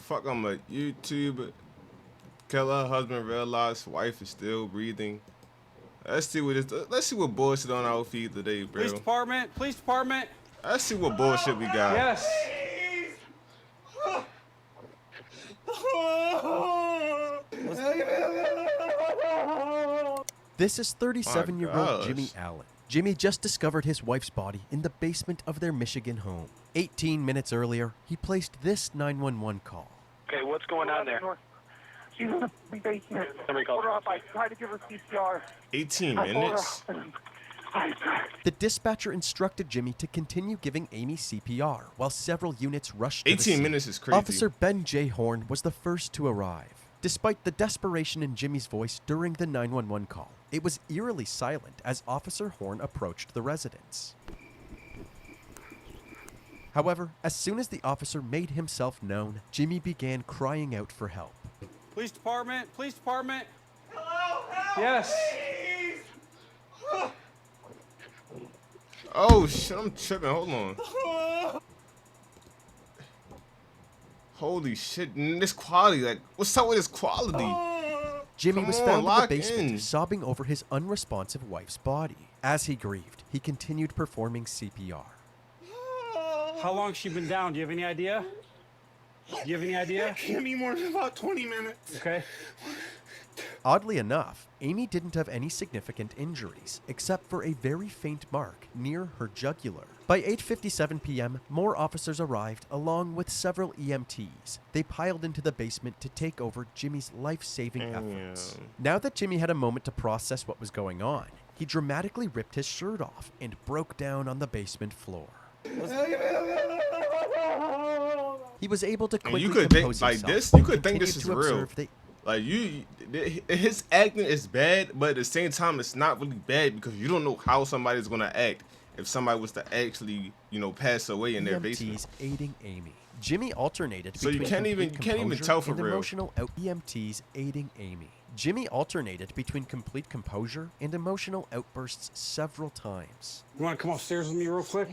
Fuck, I'm a YouTube killer. Husband realized wife is still breathing. Let's see what bullshit on our feed today, bro. Police department. Police department. Let's see what bullshit we got. Yes. This is 37-year-old gosh. Jimmy Allen. Jimmy just discovered his wife's body in the basement of their Michigan home. 18 minutes earlier, he placed this 911 call. Okay, what's going on there? She's in the basement. Somebody call. Hold her up. I tried to give her CPR. 18 I pulled her minutes? up. The dispatcher instructed Jimmy to continue giving Amy CPR while several units rushed to the 18 scene. minutes is crazy. Officer Ben J. Horn was the first to arrive. Despite the desperation in Jimmy's voice during the 911 call, it was eerily silent as Officer Horn approached the residence. However, as soon as the officer made himself known, Jimmy began crying out for help. Police department. Police department. Hello. Help. Yes. Oh shit, I'm tripping. Hold on. Holy shit, this quality, like, what's up with this quality? Jimmy Come was on, found in the lock basement in. sobbing over his unresponsive wife's body. As he grieved, he continued performing CPR. How long has she been down? Do you have any idea? Do you have any idea? Can't be more than about 20 minutes. Okay. Oddly enough, Amy didn't have any significant injuries, except for a very faint mark near her jugular. By 8:57 p.m., more officers arrived along with several EMTs. They piled into the basement to take over Jimmy's life-saving efforts. Now that Jimmy had a moment to process what was going on, he dramatically ripped his shirt off and broke down on the basement floor. He was able to quickly you could think compose like himself this. You and could think this continued is to real. observe the Like his acting is bad, but at the same time, it's not really bad because you don't know how somebody's gonna act if somebody was to actually, pass away in their basement. EMTs aiding Amy. Jimmy alternated So you between can't even- complete you can't even composure tell for and real. emotional EMTs aiding Amy. Jimmy alternated between complete composure and emotional outbursts several times. You want to come upstairs with me real quick?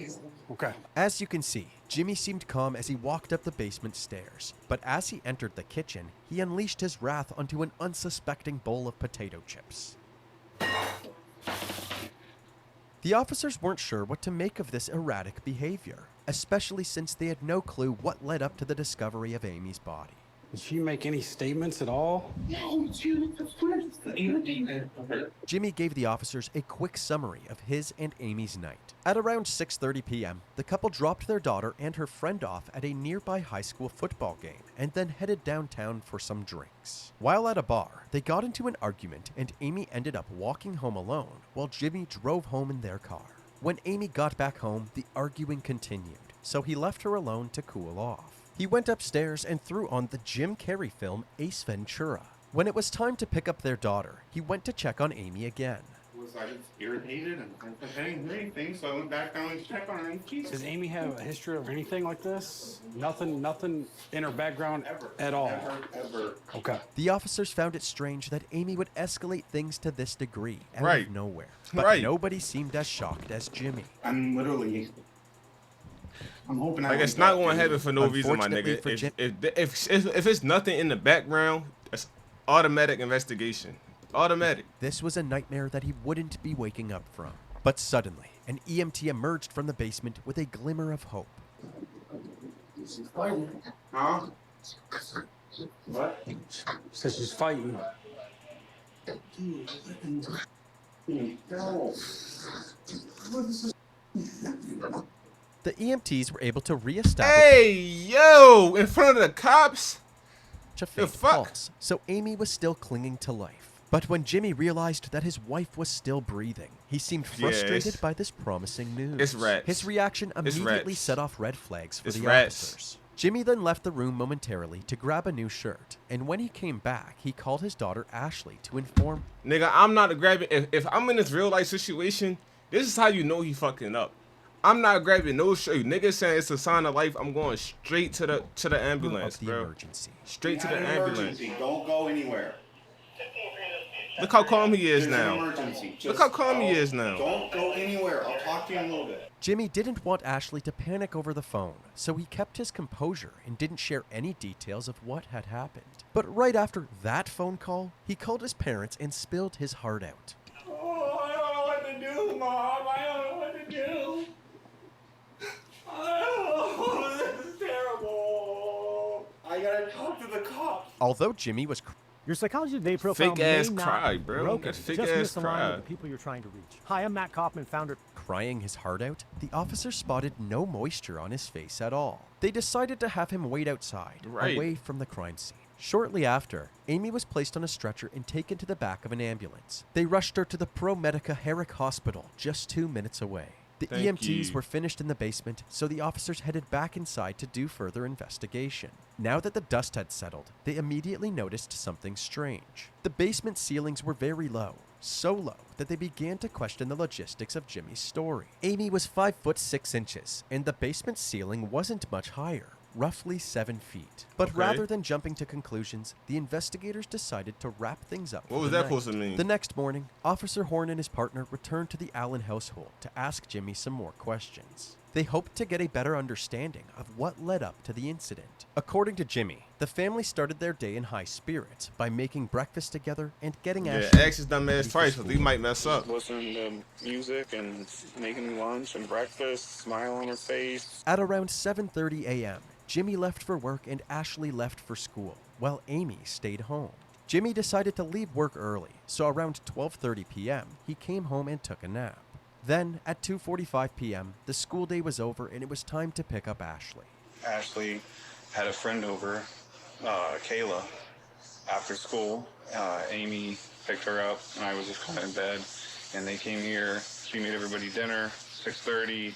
Okay. As you can see, Jimmy seemed calm as he walked up the basement stairs, but as he entered the kitchen, he unleashed his wrath onto an unsuspecting bowl of potato chips. The officers weren't sure what to make of this erratic behavior, especially since they had no clue what led up to the discovery of Amy's body. Did she make any statements at all? No, Jimmy, the first thing. Jimmy gave the officers a quick summary of his and Amy's night. At around 6:30 p.m., the couple dropped their daughter and her friend off at a nearby high school football game and then headed downtown for some drinks. While at a bar, they got into an argument and Amy ended up walking home alone while Jimmy drove home in their car. When Amy got back home, the arguing continued, so he left her alone to cool off. He went upstairs and threw on the Jim Carrey film Ace Ventura. When it was time to pick up their daughter, he went to check on Amy again. Was I irritated and I didn't hear anything, so I went back down and checked on her. Does Amy have a history of anything like this? Nothing in her background at all. Ever. Okay. The officers found it strange that Amy would escalate things to this degree out Right. of nowhere. But Right. nobody seemed as shocked as Jimmy. I'm hoping Like it's not going to happen for no reason, my Unfortunately nigga. for Jim- If it's nothing in the background, it's automatic investigation. Automatic. This was a nightmare that he wouldn't be waking up from. But suddenly, an EMT emerged from the basement with a glimmer of hope. Huh? What? Says she's fighting. No. The EMTs were able to reestablish Hey, yo, in front of the cops? a faint fuck? pulse, so Amy was still clinging to life. But when Jimmy realized that his wife was still breathing, he seemed frustrated it's- by this promising news. it's rats. His reaction It's immediately rats. set off red flags for It's the rats. officers. Jimmy then left the room momentarily to grab a new shirt, and when he came back, he called his daughter Ashley to inform. Nigga, I'm not grabbing. If I'm in this real life situation, this is how you know he fucking up. I'm not grabbing no shirt. Nigga saying it's a sign of life. I'm going straight to the ambulance, of the bro. emergency. Straight to the An ambulance. emergency. Don't go anywhere. Look how calm he is There's an now. emergency. Look how calm he is now. Don't go anywhere. I'll talk to you in a little bit. Jimmy didn't want Ashley to panic over the phone, so he kept his composure and didn't share any details of what had happened. But right after that phone call, he called his parents and spilled his heart out. Oh, I don't know what to do, Mom. I don't know what to do. Oh, this is terrible. I gotta talk to the cops. Although Jimmy was Your psychology today profile Fake ass may not cry, be bro. broken. That's fake Just ass misaligned cry. with the people you're trying to reach. Hi, I'm Matt Kaufman, founder. crying his heart out, the officer spotted no moisture on his face at all. They decided to have him wait outside, Right. away from the crime scene. Shortly after, Amy was placed on a stretcher and taken to the back of an ambulance. They rushed her to the ProMedica Herrick Hospital, just 2 minutes away. The Thank EMTs you. were finished in the basement, so the officers headed back inside to do further investigation. Now that the dust had settled, they immediately noticed something strange. The basement ceilings were very low, so low that they began to question the logistics of Jimmy's story. Amy was 5 foot 6 inches, and the basement ceiling wasn't much higher, roughly 7 feet. But Okay. rather than jumping to conclusions, the investigators decided to wrap things up. What for was the that night. supposed to mean? The next morning, Officer Horn and his partner returned to the Allen household to ask Jimmy some more questions. They hoped to get a better understanding of what led up to the incident. According to Jimmy, the family started their day in high spirits by making breakfast together and getting Yeah, Ashley ask his dumb ass ready for twice, because he school. might mess up. Listening to music and making lunch and breakfast, smile on her face. At around 7:30 a.m., Jimmy left for work and Ashley left for school, while Amy stayed home. Jimmy decided to leave work early, so around 12:30 p.m., he came home and took a nap. Then, at 2:45 p.m., the school day was over and it was time to pick up Ashley. Ashley had a friend over, Kayla, after school. Amy picked her up, and I was just kind of in bed. And they came here. She made everybody dinner. 6:30.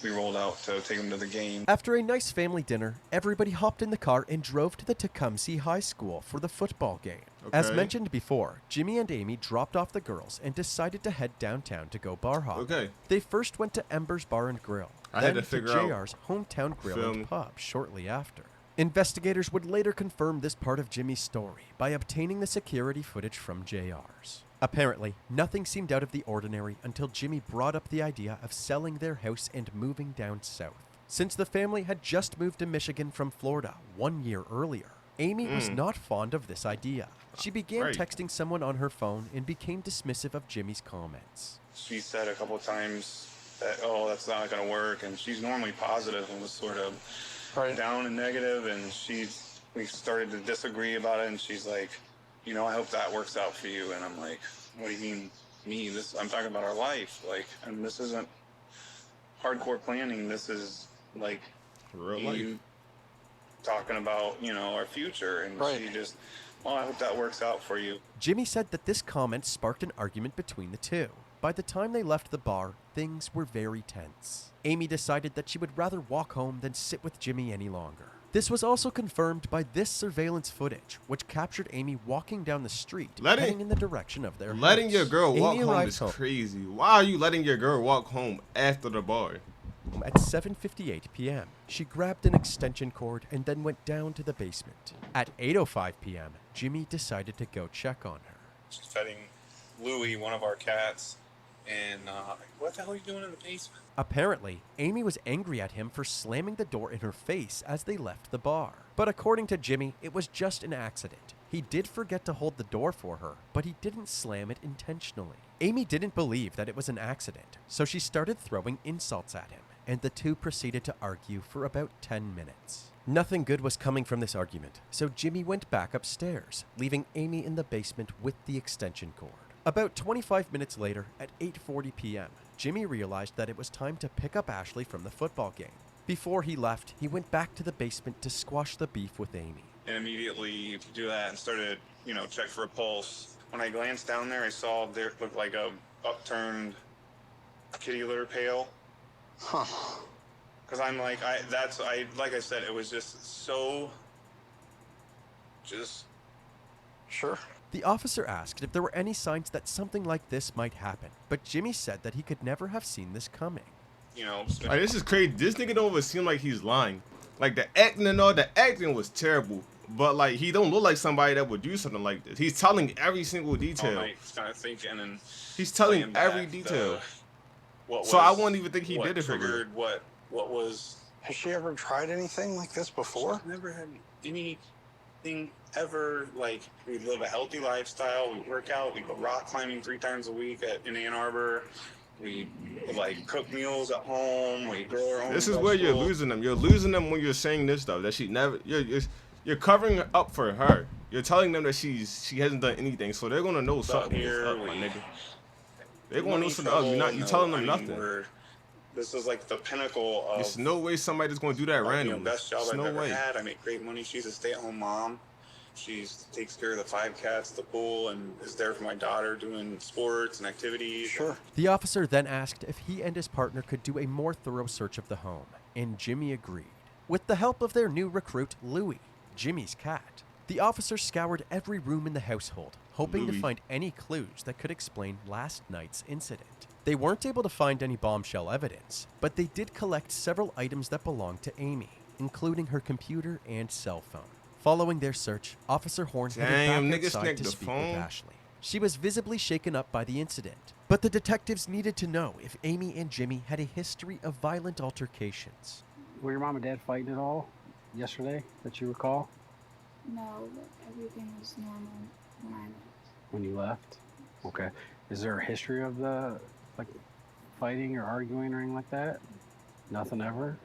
We rolled out to take them to the game. After a nice family dinner, everybody hopped in the car and drove to the Tecumseh High School for the football game. As Okay. mentioned before, Jimmy and Amy dropped off the girls and decided to head downtown to go bar hopping. Okay. They first went to Ember's Bar and Grill, I then had to figure out- JR's hometown grill Feel me? and pub shortly after. Investigators would later confirm this part of Jimmy's story by obtaining the security footage from JR's. Apparently, nothing seemed out of the ordinary until Jimmy brought up the idea of selling their house and moving down south. Since the family had just moved to Michigan from Florida 1 year earlier, Amy was not fond of this idea. She began Right. texting someone on her phone and became dismissive of Jimmy's comments. She said a couple of times that, oh, that's not going to work. And she's normally positive and was sort of down and negative. And we started to disagree about it. And she's like, you know, I hope that works out for you. And I'm like, what do you mean, me? I'm talking about our life. Like, and this isn't hardcore planning. This is like Real you life. talking about, you know, our future. And Right. she just, well, I hope that works out for you. Jimmy said that this comment sparked an argument between the two. By the time they left the bar, things were very tense. Amy decided that she would rather walk home than sit with Jimmy any longer. This was also confirmed by this surveillance footage, which captured Amy walking down the street, heading in the direction of their Letting house. your girl walk Amy home arrived is crazy. Why are you letting your girl walk home after the bar? At 7:58 p.m., she grabbed an extension cord and then went down to the basement. At 8:05 p.m., Jimmy decided to go check on her. She's petting Louie, one of our cats. And what the hell are you doing in the basement? Apparently, Amy was angry at him for slamming the door in her face as they left the bar. But according to Jimmy, it was just an accident. He did forget to hold the door for her, but he didn't slam it intentionally. Amy didn't believe that it was an accident, so she started throwing insults at him, and the two proceeded to argue for about 10 minutes. Nothing good was coming from this argument, so Jimmy went back upstairs, leaving Amy in the basement with the extension cord. About 25 minutes later, at 8:40 p.m., Jimmy realized that it was time to pick up Ashley from the football game. Before he left, he went back to the basement to squash the beef with Amy. And immediately do that and started, you know, check for a pulse. When I glanced down there, I saw there looked like a upturned kitty litter pail. Huh. Because I'm like, like I said, it was just so, just. Sure. The officer asked if there were any signs that something like this might happen, but Jimmy said that he could never have seen this coming. You know, Like, this is crazy. This nigga don't even seem like he's lying. Like, the acting and all, the acting was terrible. But like, he don't look like somebody that would do something like this. He's telling every single all detail. night, kind of thinking and He's telling playing every back detail. what So I was- wouldn't even think he what did it for real. triggered what was. Has she ever tried anything like this before? I've never had anything ever. Like, we live a healthy lifestyle. We work out. We go rock climbing 3 times a week in Ann Arbor. We like cook meals at home. We grow our own. This is where you're vegetables. losing them. You're losing them when you're saying this stuff that she never. You're covering up for her. You're telling them that she hasn't done anything, so they're gonna know something is here, up, my we- nigga. They're gonna know Money something up. trouble, You're telling them I mean, nothing. This is like the pinnacle of. There's no way somebody's gonna do that You know, randomly. best job There's I've no ever way. had. I make great money. She's a stay-at-home mom. She takes care of the 5 cats, the pool, and is there for my daughter doing sports and activities. Sure. The officer then asked if he and his partner could do a more thorough search of the home, and Jimmy agreed. With the help of their new recruit, Louie, Jimmy's cat, the officer scoured every room in the household, hoping to Louie. find any clues that could explain last night's incident. They weren't able to find any bombshell evidence, but they did collect several items that belonged to Amy, including her computer and cell phone. Following their search, Officer Horn Damn, headed back niggas outside snicked to the speak phone. with Ashley. She was visibly shaken up by the incident, but the detectives needed to know if Amy and Jimmy had a history of violent altercations. Were your mom and dad fighting at all yesterday that you recall No, but everything was normal when I left. when you left? Okay. Is there a history of the like fighting or arguing or anything like that? Nothing ever?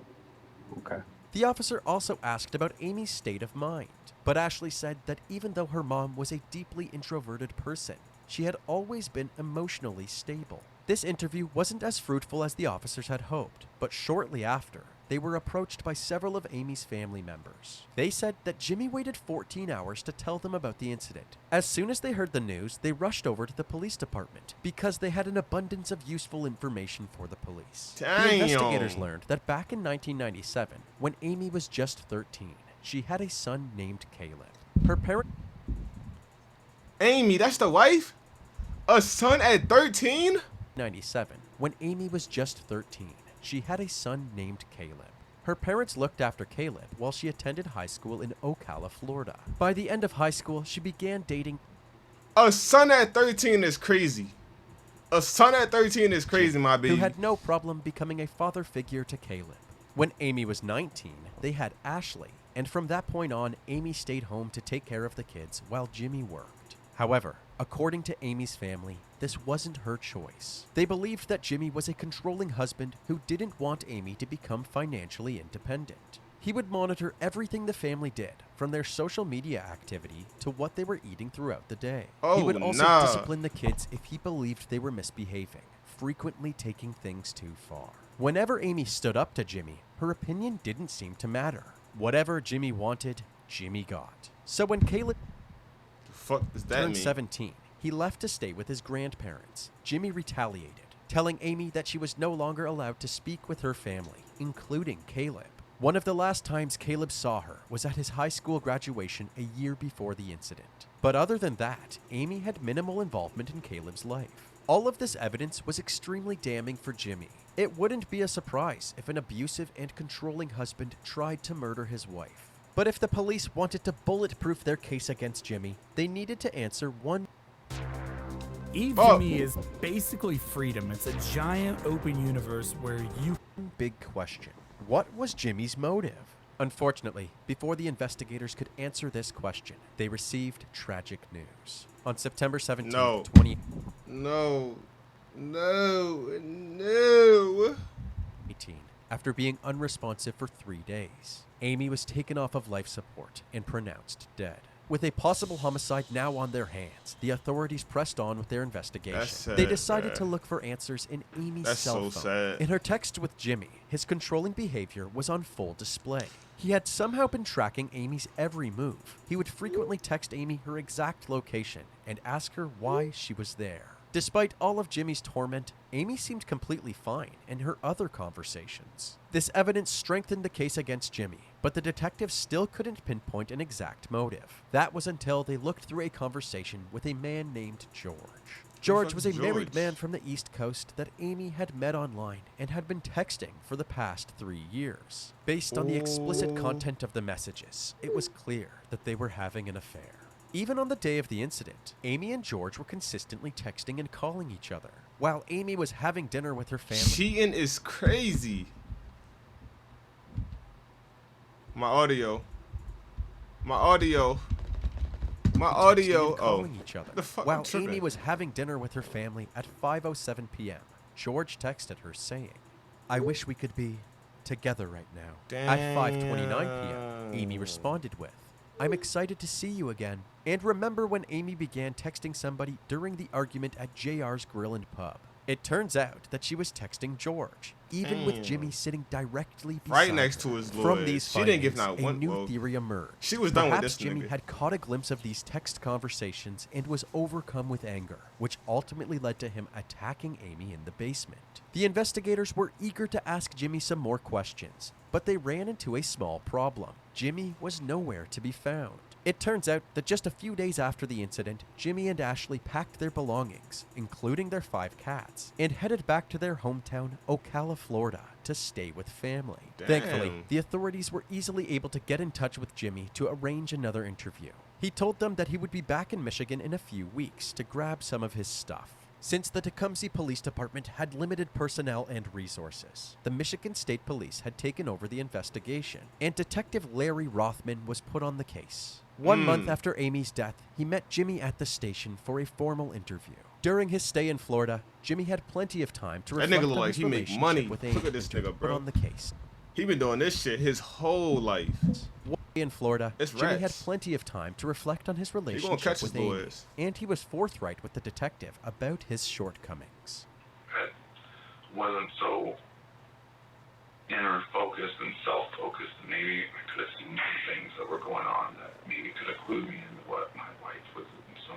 Okay. The officer also asked about Amy's state of mind, but Ashley said that even though her mom was a deeply introverted person, she had always been emotionally stable. This interview wasn't as fruitful as the officers had hoped, but shortly after, they were approached by several of Amy's family members. They said that Jimmy waited 14 hours to tell them about the incident. As soon as they heard the news, they rushed over to the police department because they had an abundance of useful information for the police. The Damn. investigators learned that back in 1997, when Amy was just 13, she had a son named Caleb. Her parents Amy, that's the wife? A son at 13? 97, when Amy was just 13, she had a son named Caleb. Her parents looked after Caleb while she attended high school in Ocala, Florida. By the end of high school, she began dating A son at 13 is crazy. A son at 13 is crazy, my who baby. had no problem becoming a father figure to Caleb. When Amy was 19, they had Ashley, and from that point on, Amy stayed home to take care of the kids while Jimmy worked. However, according to Amy's family, this wasn't her choice. They believed that Jimmy was a controlling husband who didn't want Amy to become financially independent. He would monitor everything the family did, from their social media activity to what they were eating throughout the day. He would Oh, also nah. discipline the kids if he believed they were misbehaving, frequently taking things too far. Whenever Amy stood up to Jimmy, her opinion didn't seem to matter. Whatever Jimmy wanted, Jimmy got. So when Caleb The fuck does that turned mean? 17, he left to stay with his grandparents. Jimmy retaliated, telling Amy that she was no longer allowed to speak with her family, including Caleb. One of the last times Caleb saw her was at his high school graduation a year before the incident. But other than that, Amy had minimal involvement in Caleb's life. All of this evidence was extremely damning for Jimmy. It wouldn't be a surprise if an abusive and controlling husband tried to murder his wife. But if the police wanted to bulletproof their case against Jimmy, they needed to answer one Eve Oh. to me is basically freedom. It's a giant open universe where you big question. What was Jimmy's motive? Unfortunately, before the investigators could answer this question, they received tragic news. On September 17, No. 2018, No. after being unresponsive for 3 days, Amy was taken off of life support and pronounced dead. With a possible homicide now on their hands, the authorities pressed on with their investigation. That's sad, They decided bruh. to look for answers in Amy's That's cell so phone. sad. In her text with Jimmy, his controlling behavior was on full display. He had somehow been tracking Amy's every move. He would frequently text Amy her exact location and ask her why she was there. Despite all of Jimmy's torment, Amy seemed completely fine in her other conversations. This evidence strengthened the case against Jimmy, but the detectives still couldn't pinpoint an exact motive. That was until they looked through a conversation with a man named George. George fuck was a is married George? man from the East Coast that Amy had met online and had been texting for the past 3 years. Based on the explicit content of the messages, it was clear that they were having an affair. Even on the day of the incident, Amy and George were consistently texting and calling each other. While Amy was having dinner with her family, Cheating is crazy. My audio. texting and Oh, calling each other. the fuck? I'm While tripping. Amy was having dinner with her family at 5:07 p.m., George texted her saying, "I wish we could be together right now." At 5:29 p.m., Amy responded with, "I'm excited to see you again." And remember when Amy began texting somebody during the argument at JR's Grill and Pub? It turns out that she was texting George, even with Jimmy sitting directly beside Right next her. to his From lawyer. these She didn't give findings, not one- a new well, theory emerged. she was done with Perhaps this Jimmy nigga. had caught a glimpse of these text conversations and was overcome with anger, which ultimately led to him attacking Amy in the basement. The investigators were eager to ask Jimmy some more questions, but they ran into a small problem. Jimmy was nowhere to be found. It turns out that just a few days after the incident, Jimmy and Ashley packed their belongings, including their 5 cats, and headed back to their hometown, Ocala, Florida, to stay with family. Damn. Thankfully, the authorities were easily able to get in touch with Jimmy to arrange another interview. He told them that he would be back in Michigan in a few weeks to grab some of his stuff. Since the Tecumseh Police Department had limited personnel and resources, the Michigan State Police had taken over the investigation, and Detective Larry Rothman was put on the case. 1 month after Amy's death, he met Jimmy at the station for a formal interview. During his stay in Florida, Jimmy had plenty of time to That reflect nigga look on like his he make relationship money. with Look Amy at this and to nigga, put bro. on the case. He been doing this shit his whole life. In Florida, It's Jimmy had rats. plenty of time to reflect on his gonna relationship catch with his Amy, boys. and he was forthright with the detective about his shortcomings. That wasn't so inner focused and self focused. Maybe I could have seen some things that were going on that maybe could have clued me into what my wife was in so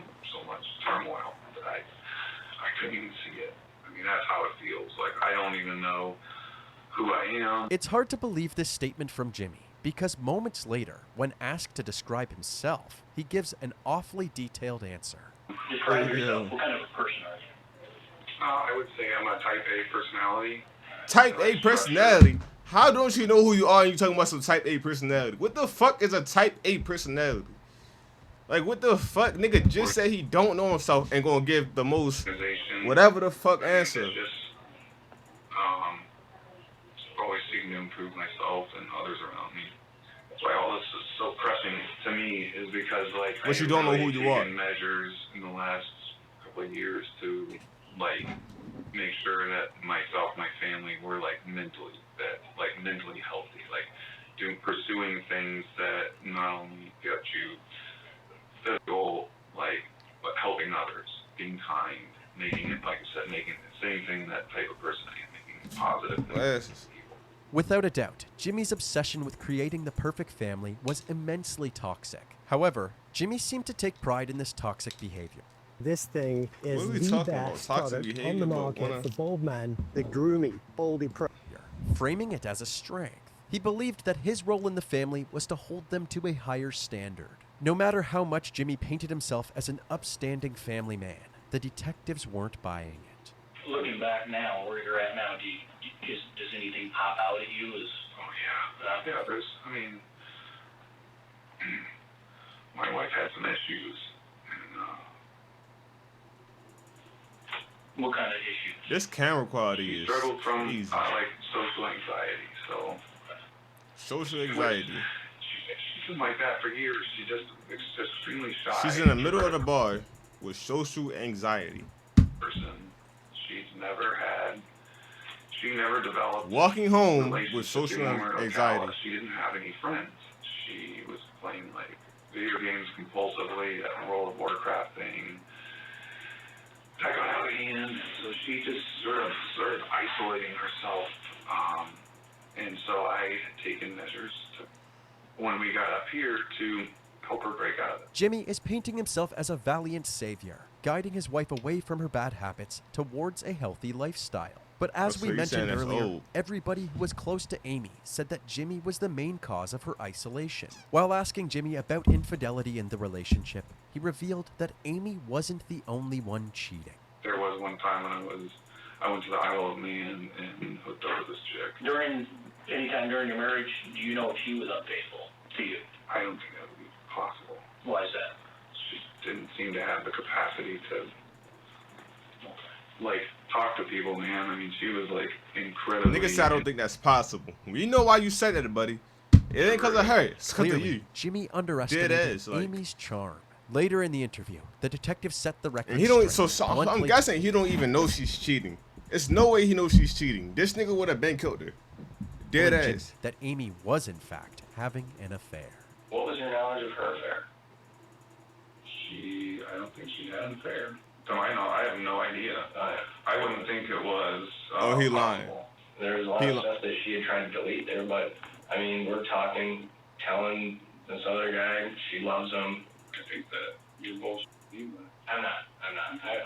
much turmoil that I couldn't even see it. I mean, that's how it feels. Like I don't even know who I am. It's hard to believe this statement from Jimmy, because moments later, when asked to describe himself, he gives an awfully detailed answer. Describe yourself. What kind of a person are you? I would say I'm a type A personality. Type A personality. How don't you know who you are and you talking about some type A personality? What the fuck is a type A personality? Like, what the fuck? Nigga just said he don't know himself and gonna give the most whatever the fuck answer. Just always seeking to improve myself and others around me. That's why all this is so pressing to me, is because like But you don't know who you are. taken measures in the last couple of years to like make sure that myself, my family, were like mentally healthy, like pursuing things that not only get you physical, like, but helping others, being kind, making it, like I said, making the same thing, that type of person I am, making positive things. Glasses. Without a doubt, Jimmy's obsession with creating the perfect family was immensely toxic. However, Jimmy seemed to take pride in this toxic behavior. This thing is What are we the talking about? best Toxic product on behavior, the but market wanna- for bald men. The grooming, baldy pro. Framing it as a strength. He believed that his role in the family was to hold them to a higher standard. No matter how much Jimmy painted himself as an upstanding family man, the detectives weren't buying it. Looking back now, where you're at now, does anything pop out at you? Yeah, there's, I mean, my wife had some issues, and What kind of issues? This camera quality she is struggled from easy. like social anxiety. So Social anxiety. she's been like that for years. She's just extremely shy. She's in the middle of the bar with social anxiety. Person. She never developed. Walking home relationships with social in Ocala. anxiety. She didn't have any friends. She was playing like video games compulsively, that World of Warcraft thing. That got out of hand, so she just sort of started isolating herself. And so I had taken measures when we got up here to help her break out of it. Jimmy is painting himself as a valiant savior, guiding his wife away from her bad habits towards a healthy lifestyle. But as Oh, so we you're mentioned saying that's earlier, old. everybody who was close to Amy said that Jimmy was the main cause of her isolation. While asking Jimmy about infidelity in the relationship, he revealed that Amy wasn't the only one cheating. was one time when I went to the Isle of Man and hooked up with this chick. Anytime during your marriage, do you know if she was unfaithful to you? I don't think that would be possible. Why is that? She didn't seem to have the capacity to, like, talk to people, man. I mean, she was, like, incredibly... Nigga said I don't think that's possible. We know why you said that, buddy. It ain't because of her. It's because of Clearly, you. Jimmy underestimated Dead ass, like- Amy's charm. Later in the interview, the detective set the record And he don't. straight. So One I'm plate- guessing he don't even know she's cheating. It's no way he knows she's cheating. This nigga would have been killed her. Dead told Jimmy ass. that Amy was in fact having an affair. What was your knowledge of her affair? I don't think she had an affair. To my knowledge, I have no idea. I wouldn't think it was. Oh, he lying. possible. There was a lot of stuff that she had tried to delete there, but, I mean, we're talking, telling this other guy she loves him. I think that you're both. I'm not.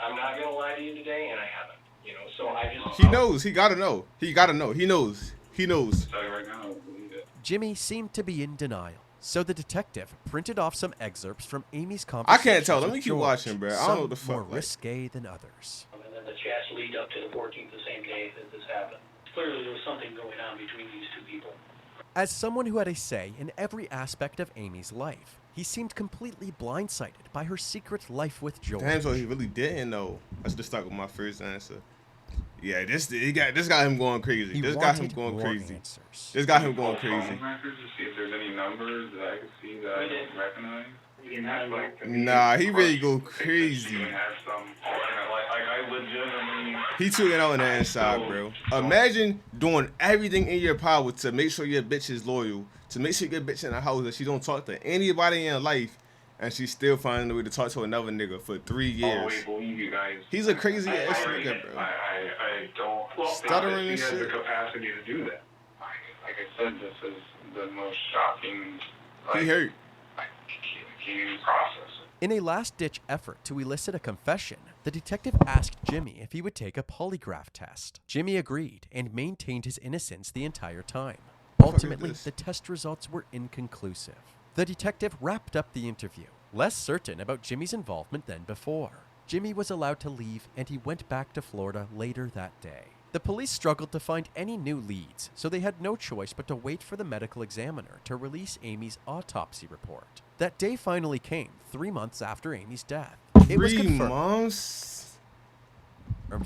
I'm not gonna lie to you today, and I haven't. You know, so I just... He knows. He gotta know. He gotta know. He knows. He knows. Tell you right now, I don't believe it. Jimmy seemed to be in denial, so the detective printed off some excerpts from Amy's I conversation. can't tell. Let me keep watching, bro. I don't know what the Some more fuck. Like, risque than others. And then the chats lead up to the 14th, the same day that this happened. Clearly, there was something going on between these two people. As someone who had a say in every aspect of Amy's life, he seemed completely blindsided by her secret life with George. damn, so he really didn't know. Let's just start with my first answer. Yeah, this got him going crazy. He This got him wanted going more crazy. answers. This got him going Phone crazy. records to see if there's any numbers that I could see that I don't recognize. Like, Nah, he really go think that she crazy. would have some alternate, like I legitimately. He took it out on the inside, bro. Imagine doing everything in your power to make sure your bitch is loyal, to make sure your bitch in the house that she don't talk to anybody in life, and she's still finding a way to talk to another nigga for 3 years. Always believe you guys. He's a crazy I ass nigga, bro. I don't think Stuttering that and she has the shit. capacity to do that. Like I said, this is the most shocking. Like, He hurt. I can't even process it. In a last-ditch effort to elicit a confession, the detective asked Jimmy if he would take a polygraph test. Jimmy agreed and maintained his innocence the entire time. Ultimately, this? the test results were inconclusive. The detective wrapped up the interview, less certain about Jimmy's involvement than before. Jimmy was allowed to leave, and he went back to Florida later that day. The police struggled to find any new leads, so they had no choice but to wait for the medical examiner to release Amy's autopsy report. That day finally came, 3 months after Amy's death. It was 3 confirmed months?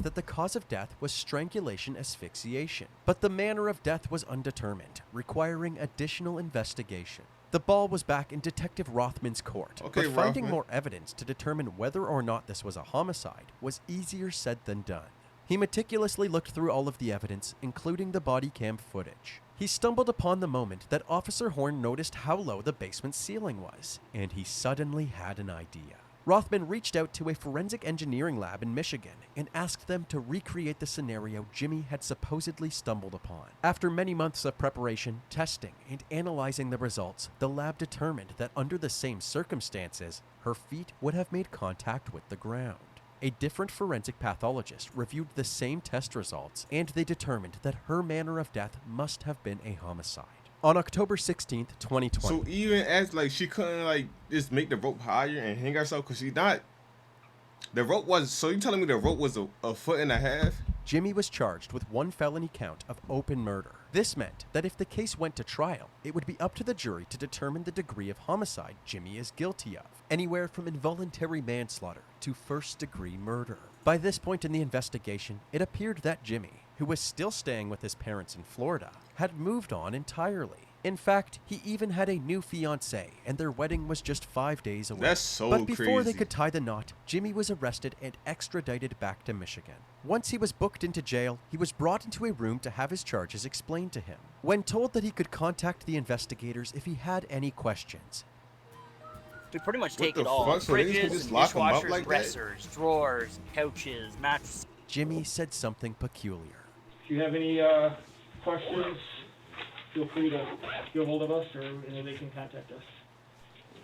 that the cause of death was strangulation asphyxiation, but the manner of death was undetermined, requiring additional investigation. The ball was back in Detective Rothman's court, Okay, but finding Rothman. more evidence to determine whether or not this was a homicide was easier said than done. He meticulously looked through all of the evidence, including the body cam footage. He stumbled upon the moment that Officer Horn noticed how low the basement ceiling was, and he suddenly had an idea. Rothman reached out to a forensic engineering lab in Michigan and asked them to recreate the scenario Jimmy had supposedly stumbled upon. After many months of preparation, testing, and analyzing the results, the lab determined that under the same circumstances, her feet would have made contact with the ground. A different forensic pathologist reviewed the same test results, and they determined that her manner of death must have been a homicide. On October 16th, 2020, So even as like she couldn't like just make the rope higher and hang herself because she not. The rope was. So you telling me the rope was a foot and a half? Jimmy was charged with 1 felony count of open murder. This meant that if the case went to trial, it would be up to the jury to determine the degree of homicide Jimmy is guilty of, anywhere from involuntary manslaughter to first-degree murder. By this point in the investigation, it appeared that Jimmy, who was still staying with his parents in Florida, had moved on entirely. In fact, he even had a new fiancée, and their wedding was just 5 days away. That's so But before they crazy. could tie the knot, Jimmy was arrested and extradited back to Michigan. Once he was booked into jail, he was brought into a room to have his charges explained to him. When told that he could contact the investigators if he had any questions, We pretty much What take the it all. fuck? So they Fridges, just lock 'em up dishwashers, like that? dressers, drawers, couches, mattresses. Jimmy said something peculiar. If you have any questions, feel free to get a hold of us, or they can contact us.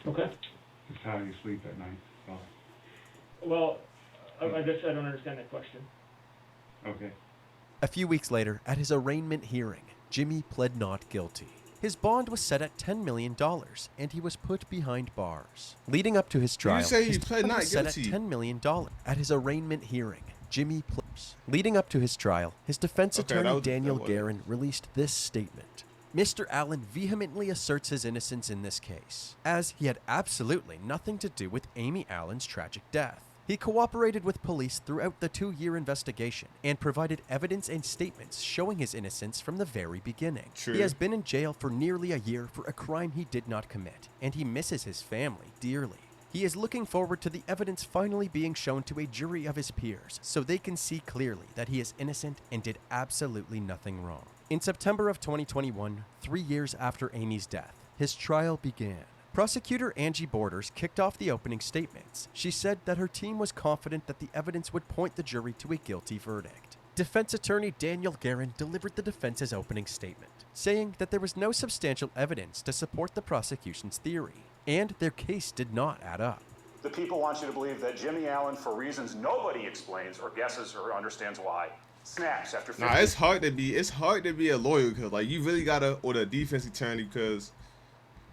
Okay? Just how you sleep at night. Oh, Well, I guess I don't understand that question. okay. A few weeks later, at his arraignment hearing, Jimmy pled not guilty. His bond was set at $10 million, and he was put behind bars. Leading up to his trial, say he his pled bond not was set guilty? at $10 million. At his arraignment hearing, Jimmy Pliers. Leading up to his trial, his defense attorney Daniel that was- Guerin released this statement. Mr. Allen vehemently asserts his innocence in this case, as he had absolutely nothing to do with Amy Allen's tragic death. He cooperated with police throughout the 2-year investigation and provided evidence and statements showing his innocence from the very beginning. True. He has been in jail for nearly a year for a crime he did not commit, and he misses his family dearly. He is looking forward to the evidence finally being shown to a jury of his peers so they can see clearly that he is innocent and did absolutely nothing wrong. In September of 2021, 3 years after Amy's death, his trial began. Prosecutor Angie Borders kicked off the opening statements. She said that her team was confident that the evidence would point the jury to a guilty verdict. Defense attorney Daniel Guerin delivered the defense's opening statement, saying that there was no substantial evidence to support the prosecution's theory, and their case did not add up. The people want you to believe that Jimmy Allen, for reasons nobody explains or guesses or understands why, snaps after 50. Nah, it's hard to be a lawyer because like you really gotta, or the defense attorney, because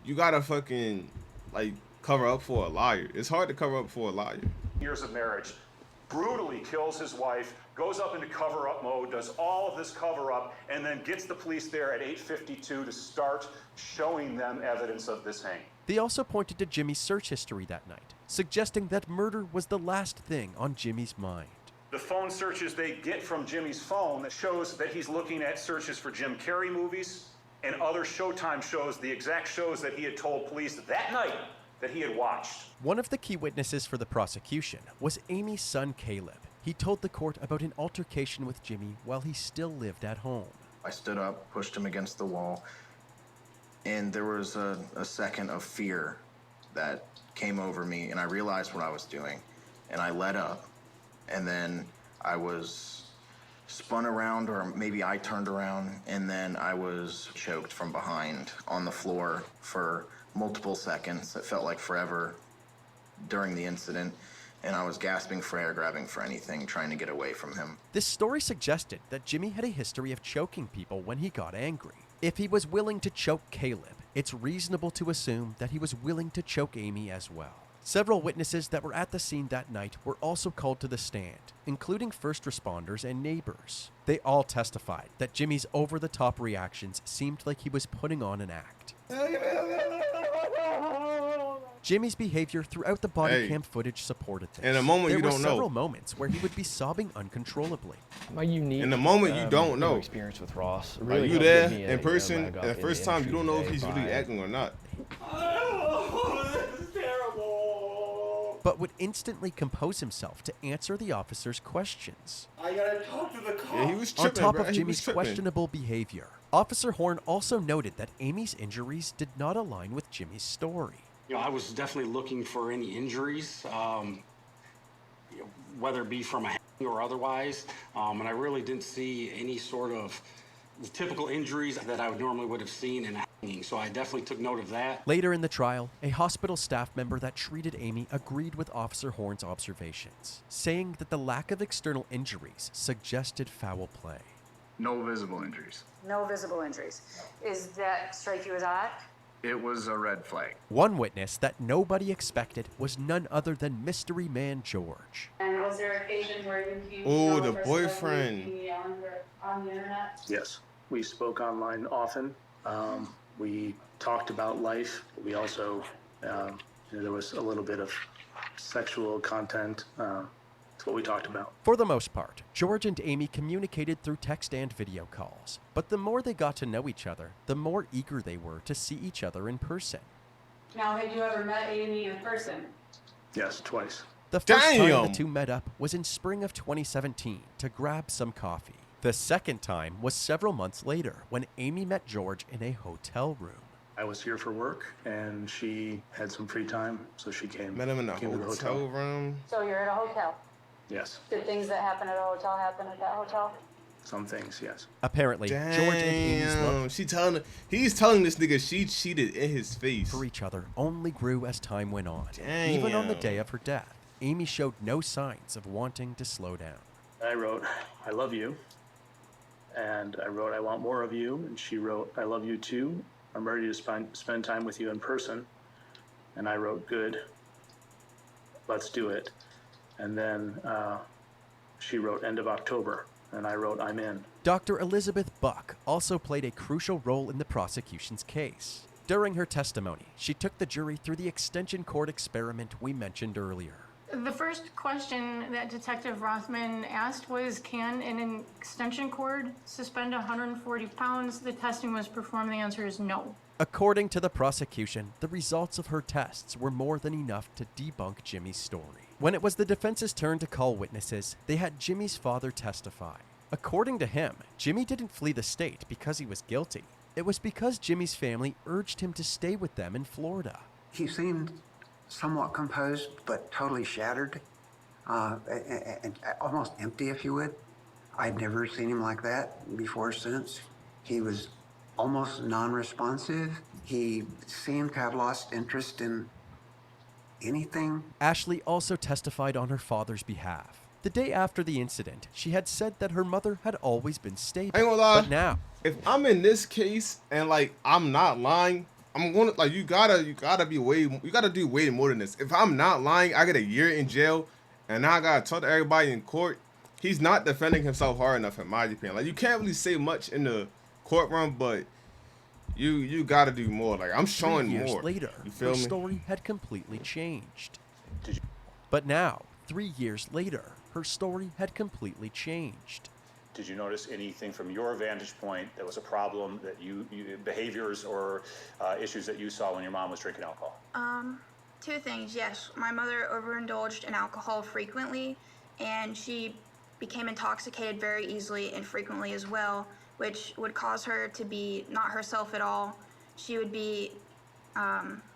you gotta fucking like cover up for a liar. It's hard to cover up for a liar. Years of marriage, brutally kills his wife, goes up into cover-up mode, does all of this cover-up, and then gets the police there at 8:52 to start showing them evidence of this hanging. They also pointed to Jimmy's search history that night, suggesting that murder was the last thing on Jimmy's mind. The phone searches they get from Jimmy's phone that shows that he's looking at searches for Jim Carrey movies and other Showtime shows, the exact shows that he had told police that night that he had watched. One of the key witnesses for the prosecution was Amy's son Caleb. He told the court about an altercation with Jimmy while he still lived at home. I stood up, pushed him against the wall, and there was a second of fear that came over me, and I realized what I was doing, and I let up, and then I was spun around, or maybe I turned around, and then I was choked from behind on the floor for multiple seconds. It felt like forever during the incident, and I was gasping for air, grabbing for anything, trying to get away from him. This story suggested that Jimmy had a history of choking people when he got angry. If he was willing to choke Caleb, it's reasonable to assume that he was willing to choke Amy as well. Several witnesses that were at the scene that night were also called to the stand, including first responders and neighbors. They all testified that Jimmy's over-the-top reactions seemed like he was putting on an act. Jimmy's behavior throughout the body cam footage supported this. In a moment you don't know. There were several moments where he would be sobbing uncontrollably. My unique, in the moment you don't know. Experience with Ross. Really you there in person, and the first time you don't know if he's really acting or not. This is terrible. But would instantly compose himself to answer the officer's questions. I gotta talk to the cop. Yeah, he was On tripping, top bro. of He was Jimmy's tripping. questionable behavior, Officer Horn also noted that Amy's injuries did not align with Jimmy's story. You know, I was definitely looking for any injuries, whether it be from a hang or otherwise, and I really didn't see any sort of the typical injuries that I would have seen in a hanging, so I definitely took note of that. Later in the trial, a hospital staff member that treated Amy agreed with Officer Horn's observations, saying that the lack of external injuries suggested foul play. No visible injuries. No visible injuries. Is that strike you as odd? It was a red flag. One witness that nobody expected was none other than Mystery Man George. And was there occasion where you came Oh, to the know a person boyfriend. that was on the internet? Yes, we spoke online often. We talked about life. We also, there was a little bit of sexual content. That's what we talked about. For the most part, George and Amy communicated through text and video calls, but the more they got to know each other, the more eager they were to see each other in person. Now, had you ever met Amy in person? Yes, twice. The first time Damn. the two met up was in spring of 2017 to grab some coffee. The second time was several months later when Amy met George in a hotel room. I was here for work, and she had some free time, so she came. Met him in a came to the hotel room. So you're at a hotel. Yes, Did things that happen at a hotel happen at that hotel? some things, yes. Apparently, George and Amy's love He's telling this nigga she cheated in his face. for each other only grew as time went on. Even on the day of her death, Amy showed no signs of wanting to slow down. I wrote, I love you. And I wrote, I want more of you. And she wrote, I love you too. I'm ready to spend time with you in person. And I wrote, good. Let's do it. And then She wrote end of October, and I wrote I'm in. Dr. Elizabeth Buck also played a crucial role in the prosecution's case. During her testimony, she took the jury through the extension cord experiment we mentioned earlier. The first question that Detective Rothman asked was, can an extension cord suspend 140 pounds? The testing was performed. The answer is no. According to the prosecution, the results of her tests were more than enough to debunk Jimmy's story. When it was the defense's turn to call witnesses, they had Jimmy's father testify. According to him, Jimmy didn't flee the state because he was guilty. It was because Jimmy's family urged him to stay with them in Florida. He seemed somewhat composed, but totally shattered, and almost empty, if you would. I'd never seen him like that before or since. He was almost non-responsive. He seemed to have lost interest in anything. Ashley also testified on her father's behalf. The day after the incident, she had said that her mother had always been stable. I ain't gonna lie. But now, if I'm in this case and like I'm not lying, I'm gonna like you gotta do way more than this. If I'm not lying, I get a year in jail, and now I gotta talk to everybody in court. He's not defending himself hard enough, in my opinion. Like you can't really say much in the courtroom, but you gotta do more. Like I'm showing 3 years more. later, You feel her me? story had completely changed. But now, 3 years later, her story had completely changed. Did you notice anything from your vantage point that was a problem that you behaviors or issues that you saw when your mom was drinking alcohol? Two things. Yes, my mother overindulged in alcohol frequently, and she became intoxicated very easily and frequently as well, which would cause her to be not herself at all. She would be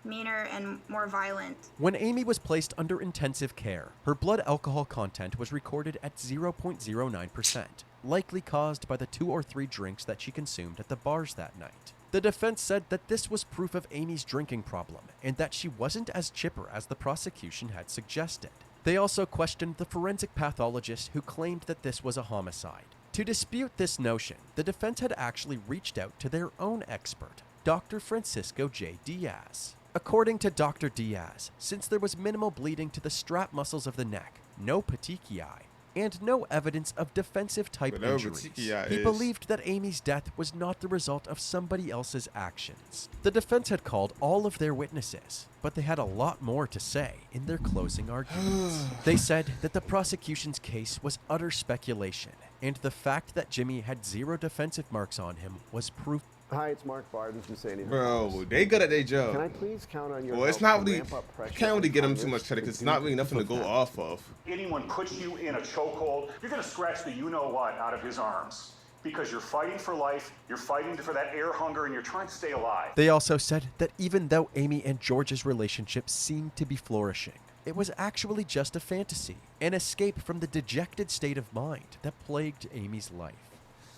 meaner and more violent. When Amy was placed under intensive care, her blood alcohol content was recorded at 0.09%, likely caused by the 2 or 3 drinks that she consumed at the bars that night. The defense said that this was proof of Amy's drinking problem and that she wasn't as chipper as the prosecution had suggested. They also questioned the forensic pathologist who claimed that this was a homicide. To dispute this notion, the defense had actually reached out to their own expert, Dr. Francisco J. Diaz. According to Dr. Diaz, since there was minimal bleeding to the strap muscles of the neck, no petechiae, and no evidence of defensive type Whatever injuries, petechiae he is. believed that Amy's death was not the result of somebody else's actions. The defense had called all of their witnesses, but they had a lot more to say in their closing arguments. They said that the prosecution's case was utter speculation, and the fact that Jimmy had 0 defensive marks on him was proof. Hi, it's Mark Barden from Sandy Hook. Bro, they good at their job. Can I please count on your Well, it's help not to really. ramp up You pressure can't really on get them too Congress much credit to because it's not really nothing to continue go off of. Anyone puts you in a chokehold, you're going to scratch the you-know-what out of his arms because you're fighting for life, you're fighting for that air hunger, and you're trying to stay alive. They also said that even though Amy and George's relationship seemed to be flourishing, it was actually just a fantasy, an escape from the dejected state of mind that plagued Amy's life.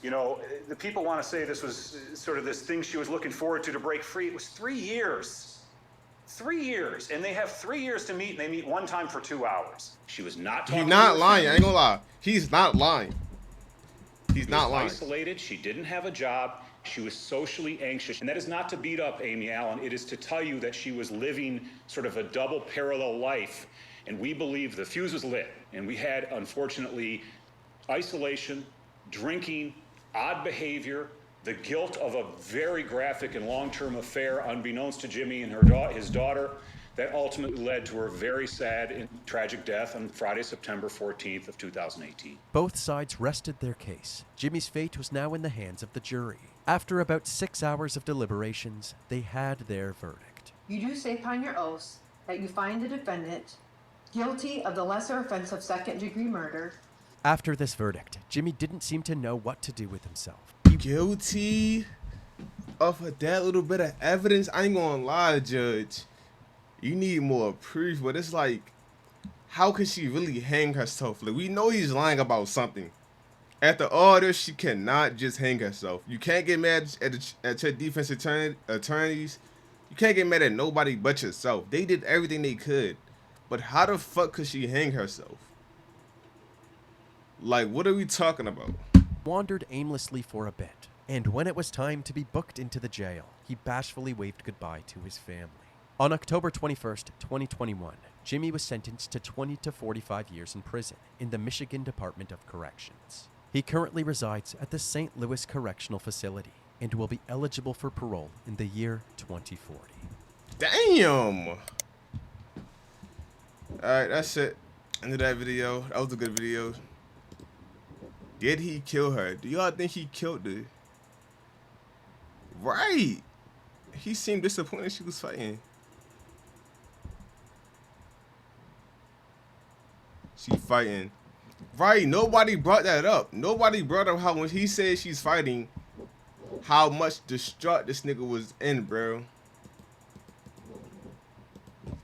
You know, the people want to say this was sort of this thing she was looking forward to break free. It was 3 years. 3 years. And they have 3 years to meet, and they meet one time for 2 hours. She was not talking He's not to her lying. I ain't family. gonna lie. He's not lying. He's She not was lying. isolated. She didn't have a job. She was socially anxious. And that is not to beat up Amy Allen. It is to tell you that she was living sort of a double parallel life. And we believe the fuse was lit. And we had, unfortunately, isolation, drinking, odd behavior, the guilt of a very graphic and long-term affair unbeknownst to Jimmy and his daughter that ultimately led to her very sad and tragic death on Friday, September 14th of 2018. Both sides rested their case. Jimmy's fate was now in the hands of the jury. After about 6 hours of deliberations, they had their verdict. You do say upon your oath that you find the defendant guilty of the lesser offense of second-degree murder. After this verdict, Jimmy didn't seem to know what to do with himself. Guilty of that little bit of evidence. I ain't gonna lie, Judge. You need more proof, but it's like, how could she really hang herself? Like, we know he's lying about something. After all this, she cannot just hang herself. You can't get mad at your defense attorneys. You can't get mad at nobody but yourself. They did everything they could. But how the fuck could she hang herself? Like, what are we talking about? Wandered aimlessly for a bit, and when it was time to be booked into the jail, he bashfully waved goodbye to his family. On October 21st, 2021, Jimmy was sentenced to 20 to 45 years in prison in the Michigan Department of Corrections. He currently resides at the St. Louis Correctional Facility and will be eligible for parole in the year 2040. Damn! Alright, that's it. End of that video. That was a good video. Did he kill her? Do y'all think he killed her? Right! He seemed disappointed she was fighting. She fighting. Right, nobody brought that up. Nobody brought up how when he said she's fighting, how much distraught this nigga was in, bro.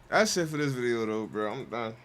That's it for this video though, bro. I'm done.